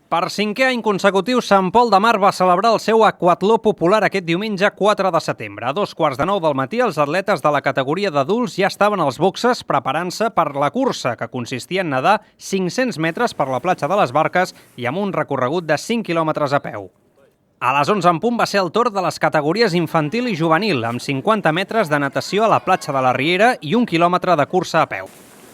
Per cinquè any consecutiu, Sant Pol de Mar va celebrar el seu aquatló popular aquest diumenge 4 de setembre. A 2:15 del matí, els atletes de la categoria d'adults ja estaven als boxes preparant-se per la cursa, que consistia en nedar 500 metres per la platja de les Barques i amb un recorregut de 5 quilòmetres a peu. A les 11 en punt va ser el torn de les categories infantil i juvenil, amb 50 metres de natació a la platja de la Riera i 1 quilòmetre de cursa a peu.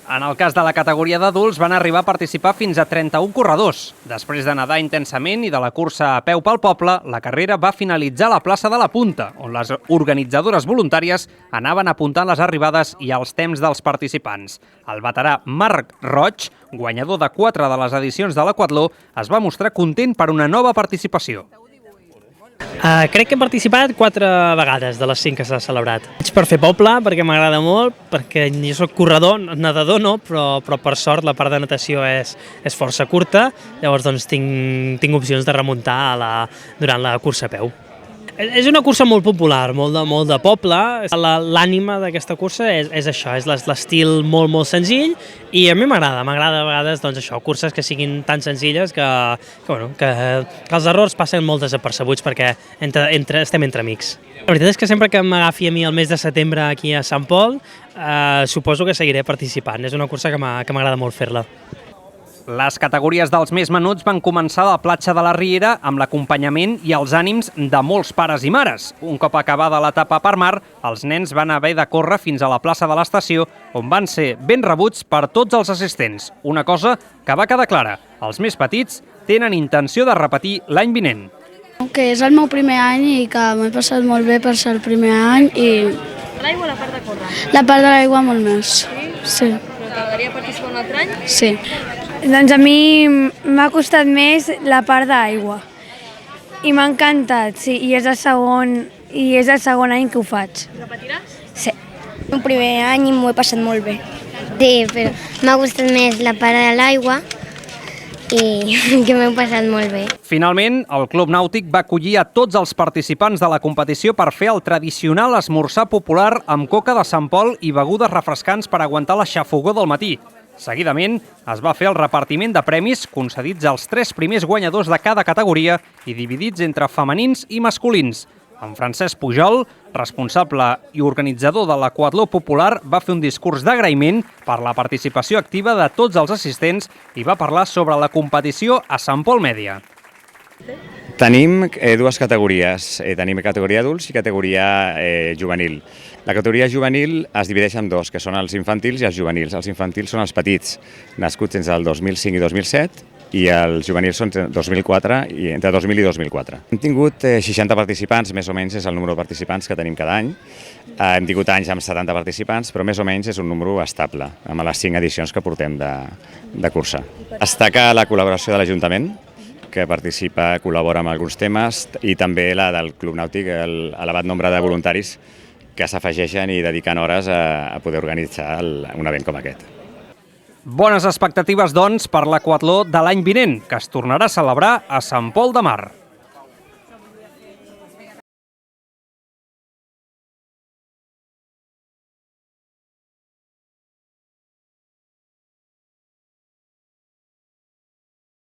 En el cas de la categoria d'adults van arribar a participar fins a 31 corredors. Després de nedar intensament i de la cursa a peu pel poble, la carrera va finalitzar a la plaça de la Punta, on les organitzadores voluntàries anaven apuntant les arribades i els temps dels participants. El veterà Marc Roig, guanyador de 4 de les edicions de l'aquatló, es va mostrar content per una nova participació. Crec que he participat 4 vegades de les 5 que s'ha celebrat. Vaig per fer poble, perquè m'agrada molt, perquè jo soc corredor, nedador no, però per sort la part de natació és força curta, llavors doncs tinc opcions de remuntar durant la cursa a peu. És una cursa molt popular, molt de poble. L'ànima d'aquesta cursa és això, és l'estil molt senzill i a mi m'agrada a vegades doncs això, curses que siguin tan senzilles que els errors passen molt desapercebuts perquè estem entre amics. La veritat és que sempre que m'agafi a mi el mes de setembre aquí a Sant Pol, suposo que seguiré participant. És una cursa que m'agrada molt fer-la. Les categories dels més menuts van començar a la platja de la Riera amb l'acompanyament i els ànims de molts pares i mares. Un cop acabada l'etapa per mar, els nens van haver de córrer fins a la plaça de l'estació, on van ser ben rebuts per tots els assistents. Una cosa que va quedar clara: els més petits tenen intenció de repetir l'any vinent. Que és el meu primer any i que m'he passat molt bé per ser el primer any i... L'aigua o la part de córrer? La part de l'aigua molt més. Sí. Però t'agradaria participar un altre any? Sí. Doncs a mi m'ha costat més la part d'aigua i m'ha encantat, sí, i és el segon any que ho faig. Repetiràs? Sí. El primer any m'ho he passat molt bé. Sí, però m'ha gustat més la part de l'aigua i que m'he passat molt bé. Finalment, el Club Nàutic va acollir a tots els participants de la competició per fer el tradicional esmorzar popular amb coca de Sant Pol i begudes refrescants per aguantar la xafogor del matí. Seguidament, es va fer el repartiment de premis concedits als 3 primers guanyadors de cada categoria i dividits entre femenins i masculins. En Francesc Pujol, responsable i organitzador de l'aquatló popular, va fer un discurs d'agraïment per la participació activa de tots els assistents i va parlar sobre la competició a Sant Pol Mèdia. Tenim 2 categories. Tenim categoria adults i categoria juvenil. La categoria juvenil es divideix en 2, que són els infantils i els juvenils. Els infantils són els petits, nascuts entre el 2005 i 2007, i els juvenils són entre 2000 i 2004. Hem tingut 60 participants, més o menys és el número de participants que tenim cada any. Hem tingut anys amb 70 participants, però més o menys és un número estable, amb les 5 edicions que portem de cursa. Destaca la col·laboració de l'Ajuntament, que participa, col·labora amb alguns temes, i també la del Club Nàutic, l'elevat nombre de voluntaris que s'afegeixen i dediquen hores a poder organitzar un event com aquest. Bones expectatives, doncs, per l'aquatló de l'any vinent, que es tornarà a celebrar a Sant Pol de Mar.